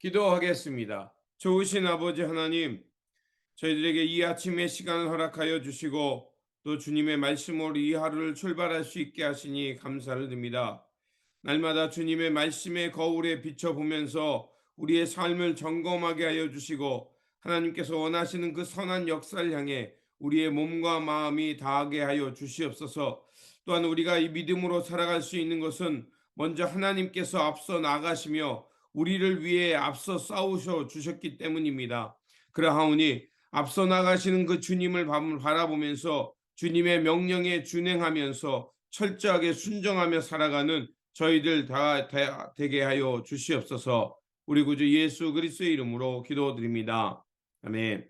기도하겠습니다. 좋으신 아버지 하나님, 저희들에게 이 아침의 시간을 허락하여 주시고 또 주님의 말씀으로 이 하루를 출발할 수 있게 하시니 감사를 드립니다. 날마다 주님의 말씀의 거울에 비춰보면서 우리의 삶을 점검하게 하여 주시고 하나님께서 원하시는 그 선한 역사를 향해 우리의 몸과 마음이 다하게 하여 주시옵소서. 또한 우리가 이 믿음으로 살아갈 수 있는 것은 먼저 하나님께서 앞서 나가시며 우리를 위해 앞서 싸우셔 주셨기 때문입니다. 그러하오니 앞서 나가시는 그 주님을 바라보면서 주님의 명령에 준행하면서 철저하게 순종하며 살아가는 저희들 다 되게 하여 주시옵소서. 우리 구주 예수 그리스도의 이름으로 기도드립니다. 아멘.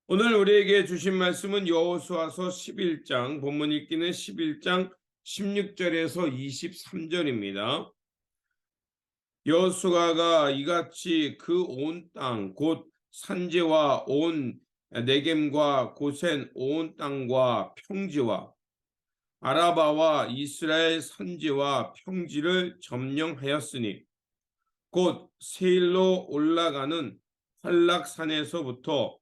오늘 우리에게 주신 말씀은 여호수아서 11장, 본문 읽기는 11장 16절에서 23절입니다. 여호수아가 이같이 그 온 땅 곧 산지와 온 네겜과 고센 온 땅과 평지와 아라바와 이스라엘 산지와 평지를 점령하였으니 곧 세일로 올라가는 활락산에서부터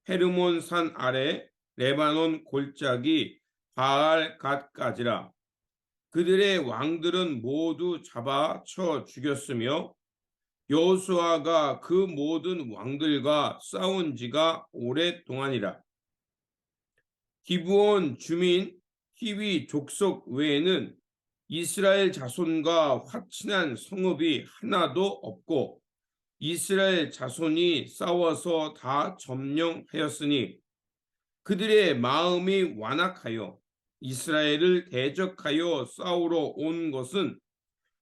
헤르몬 산 아래 레바논 골짜기 바알 갓까지라. 그들의 왕들은 모두 잡아쳐 죽였으며 여호수아가 그 모든 왕들과 싸운 지가 오랫동안이라. 기브온 주민 히위 족속 외에는 이스라엘 자손과 화친한 성읍이 하나도 없고 이스라엘 자손이 싸워서 다 점령하였으니 그들의 마음이 완악하여 이스라엘을 대적하여 싸우러 온 것은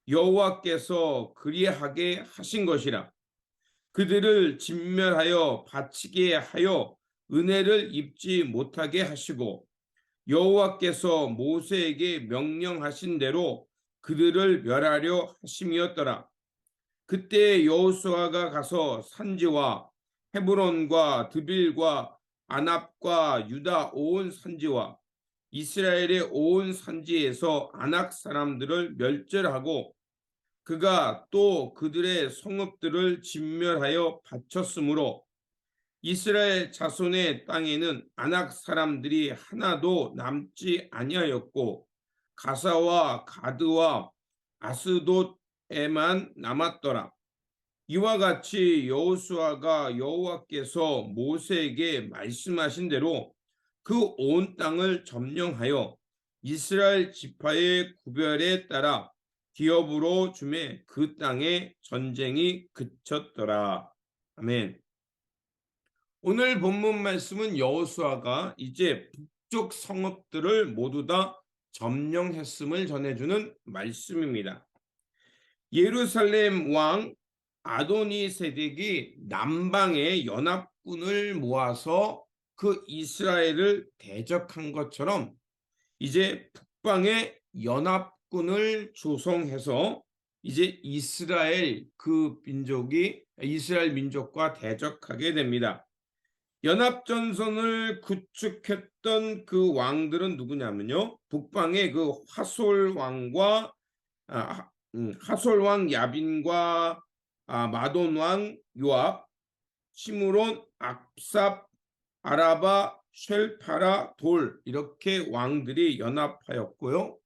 여호와께서 그리하게 하신 것이라. 그들을 진멸하여 바치게 하여 은혜를 입지 못하게 하시고 여호와께서 모세에게 명령하신 대로 그들을 멸하려 하심이었더라. 그때 여호수아가 가서 산지와 헤브론과 드빌과 아납과 유다 온 산지와 이스라엘의 온 산지에서 아낙 사람들을 멸절하고 그가 또 그들의 성읍들을 진멸하여 바쳤으므로 이스라엘 자손의 땅에는 아낙 사람들이 하나도 남지 아니하였고 가사와 가드와 아스돗에만 남았더라. 이와 같이 여호수아가 여호와께서 모세에게 말씀하신 대로 그 온 땅을 점령하여 이스라엘 지파의 구별에 따라 기업으로 주매 그 땅에 전쟁이 그쳤더라. 아멘. 오늘 본문 말씀은 여호수아가 이제 북쪽 성읍들을 모두 다 점령했음을 전해주는 말씀입니다. 예루살렘 왕 아도니세덱이 남방의 연합군을 모아서 그 이스라엘을 대적한 것처럼 이제 북방의 연합군을 조성해서 이제 이스라엘 민족과 대적하게 됩니다. 연합전선을 구축했던 그 왕들은 누구냐면요. 북방의 그 하솔왕 야빈과 마돈왕 요압, 시므론, 악삽, 아라바, 쉘파라, 돌 이렇게 왕들이 연합하였고요.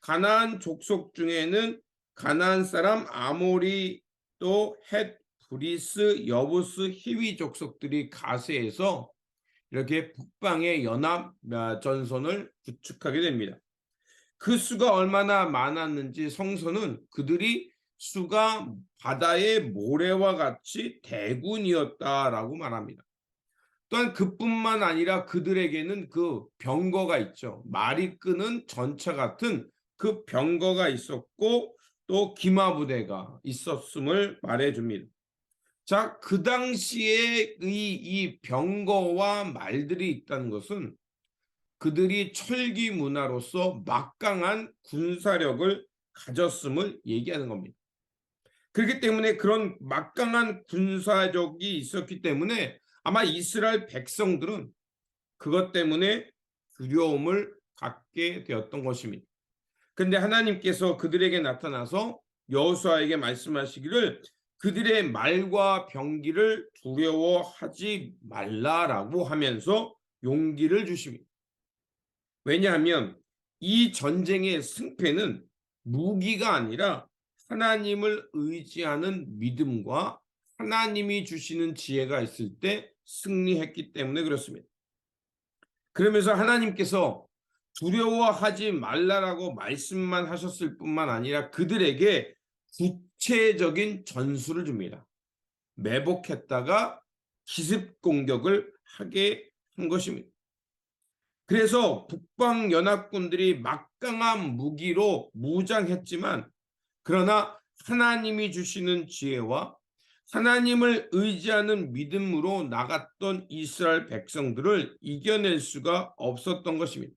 가나안 족속 중에는 가나안 사람 아모리 또 헷, 브리스, 여부스, 히위 족속들이 가세해서 이렇게 북방의 연합 전선을 구축하게 됩니다. 그 수가 얼마나 많았는지 성서는 그들이 수가 바다의 모래와 같이 대군이었다라고 말합니다. 또한 그뿐만 아니라 그들에게는 그 병거가 있죠. 말이 끄는 전차 같은 그 병거가 있었고 또 기마부대가 있었음을 말해줍니다. 자, 그 당시에 이 병거와 말들이 있다는 것은 그들이 철기 문화로서 막강한 군사력을 가졌음을 얘기하는 겁니다. 그렇기 때문에 그런 막강한 군사력이 있었기 때문에 아마 이스라엘 백성들은 그것 때문에 두려움을 갖게 되었던 것입니다. 그런데 하나님께서 그들에게 나타나서 여호수아에게 말씀하시기를 그들의 말과 병기를 두려워하지 말라라고 하면서 용기를 주십니다. 왜냐하면 이 전쟁의 승패는 무기가 아니라 하나님을 의지하는 믿음과 하나님이 주시는 지혜가 있을 때 승리했기 때문에 그렇습니다. 그러면서 하나님께서 두려워하지 말라라고 말씀만 하셨을 뿐만 아니라 그들에게 구체적인 전술을 줍니다. 매복했다가 기습 공격을 하게 한 것입니다. 그래서 북방연합군들이 막강한 무기로 무장했지만 그러나 하나님이 주시는 지혜와 하나님을 의지하는 믿음으로 나갔던 이스라엘 백성들을 이겨낼 수가 없었던 것입니다.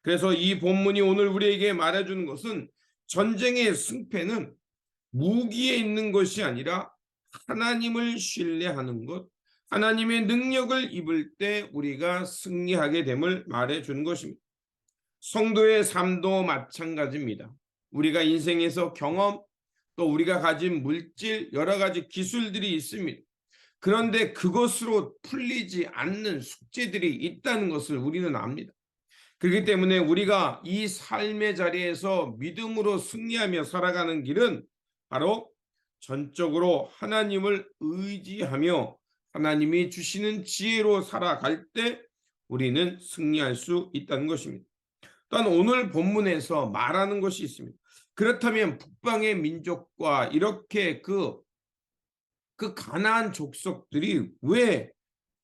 그래서 이 본문이 오늘 우리에게 말해주는 것은 전쟁의 승패는 무기에 있는 것이 아니라 하나님을 신뢰하는 것, 하나님의 능력을 입을 때 우리가 승리하게 됨을 말해주는 것입니다. 성도의 삶도 마찬가지입니다. 우리가 인생에서 경험, 또 우리가 가진 물질, 여러 가지 기술들이 있습니다. 그런데 그것으로 풀리지 않는 숙제들이 있다는 것을 우리는 압니다. 그렇기 때문에 우리가 이 삶의 자리에서 믿음으로 승리하며 살아가는 길은 바로 전적으로 하나님을 의지하며 하나님이 주시는 지혜로 살아갈 때 우리는 승리할 수 있다는 것입니다. 또한 오늘 본문에서 말하는 것이 있습니다. 그렇다면 북방의 민족과 이렇게 그 가나안 족속들이 왜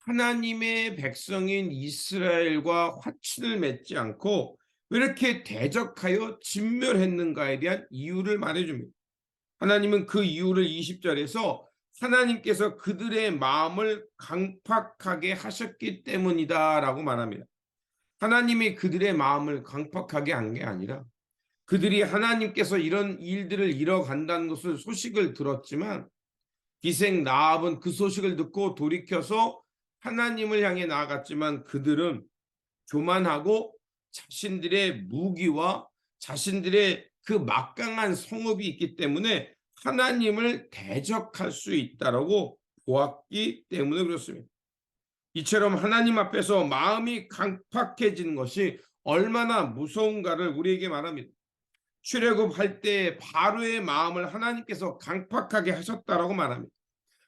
하나님의 백성인 이스라엘과 화친을 맺지 않고 왜 이렇게 대적하여 진멸했는가에 대한 이유를 말해줍니다. 하나님은 그 이유를 20절에서 하나님께서 그들의 마음을 강팍하게 하셨기 때문이다라고 말합니다. 하나님이 그들의 마음을 강팍하게 한 게 아니라 그들이 하나님께서 이런 일들을 이뤄간다는 것을 소식을 들었지만 기생 라합은 그 소식을 듣고 돌이켜서 하나님을 향해 나아갔지만 그들은 교만하고 자신들의 무기와 자신들의 그 막강한 성읍이 있기 때문에 하나님을 대적할 수 있다라고 보았기 때문에 그렇습니다. 이처럼 하나님 앞에서 마음이 강팍해지는 것이 얼마나 무서운가를 우리에게 말합니다. 출애굽할 때 바로의 마음을 하나님께서 강팍하게 하셨다라고 말합니다.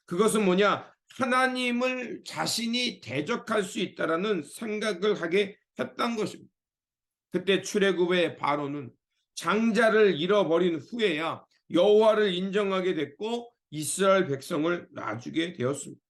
그것은 뭐냐? 하나님을 자신이 대적할 수 있다라는 생각을 하게 했던 것입니다. 그때 출애굽의 바로는 장자를 잃어버린 후에야 여호와를 인정하게 됐고 이스라엘 백성을 놔주게 되었습니다.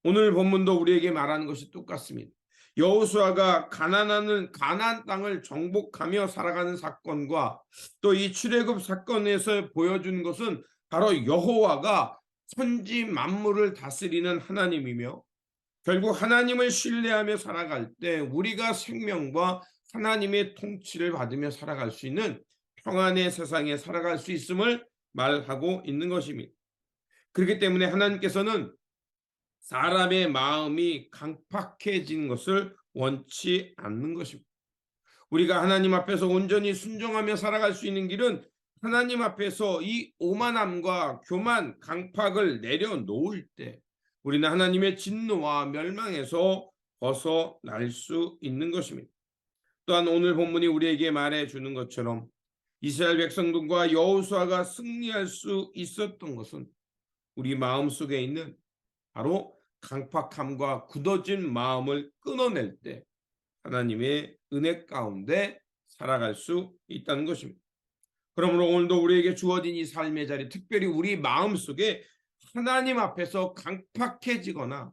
오늘 본문도 우리에게 말하는 것이 똑같습니다. 여호수아가 가나안 땅을 정복하며 살아가는 사건과 또 이 출애굽 사건에서 보여준 것은 바로 여호와가 천지 만물을 다스리는 하나님이며 결국 하나님을 신뢰하며 살아갈 때 우리가 생명과 하나님의 통치를 받으며 살아갈 수 있는 평안의 세상에 살아갈 수 있음을 말하고 있는 것입니다. 그렇기 때문에 하나님께서는 사람의 마음이 강팍해진 것을 원치 않는 것입니다. 우리가 하나님 앞에서 온전히 순종하며 살아갈 수 있는 길은 하나님 앞에서 이 오만함과 교만, 강팍을 내려놓을 때 우리는 하나님의 진노와 멸망에서 벗어날 수 있는 것입니다. 또한 오늘 본문이 우리에게 말해주는 것처럼 이스라엘 백성들과 여호수아가 승리할 수 있었던 것은 우리 마음속에 있는 바로 강팍함과 굳어진 마음을 끊어낼 때 하나님의 은혜 가운데 살아갈 수 있다는 것입니다. 그러므로 오늘도 우리에게 주어진 이 삶의 자리, 특별히 우리 마음속에 하나님 앞에서 강팍해지거나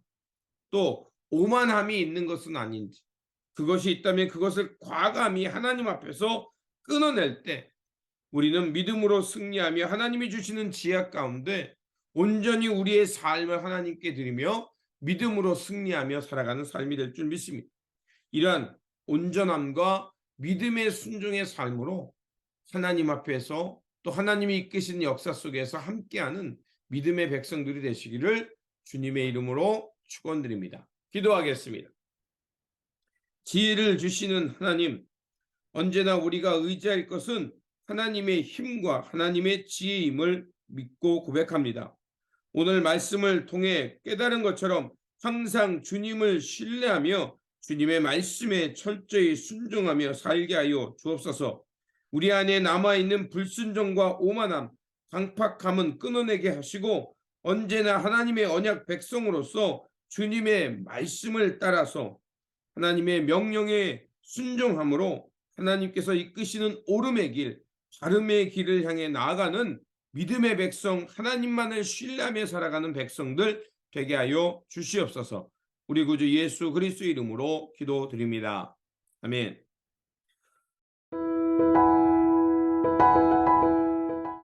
또 오만함이 있는 것은 아닌지, 그것이 있다면 그것을 과감히 하나님 앞에서 끊어낼 때 우리는 믿음으로 승리하며 하나님이 주시는 지혜 가운데 온전히 우리의 삶을 하나님께 드리며 믿음으로 승리하며 살아가는 삶이 될 줄 믿습니다. 이러한 온전함과 믿음의 순종의 삶으로 하나님 앞에서 또 하나님이 이끄시는 역사 속에서 함께하는 믿음의 백성들이 되시기를 주님의 이름으로 축원드립니다. 기도하겠습니다. 지혜를 주시는 하나님, 언제나 우리가 의지할 것은 하나님의 힘과 하나님의 지혜임을 믿고 고백합니다. 오늘 말씀을 통해 깨달은 것처럼 항상 주님을 신뢰하며 주님의 말씀에 철저히 순종하며 살게 하여 주옵소서. 우리 안에 남아있는 불순종과 오만함, 강팍함은 끊어내게 하시고 언제나 하나님의 언약 백성으로서 주님의 말씀을 따라서 하나님의 명령에 순종함으로 하나님께서 이끄시는 오름의 길, 바름의 길을 향해 나아가는 믿음의 백성, 하나님만을 신뢰하며 살아가는 백성들 되게 하여 주시옵소서. 우리 구주 예수 그리스도 이름으로 기도드립니다. 아멘.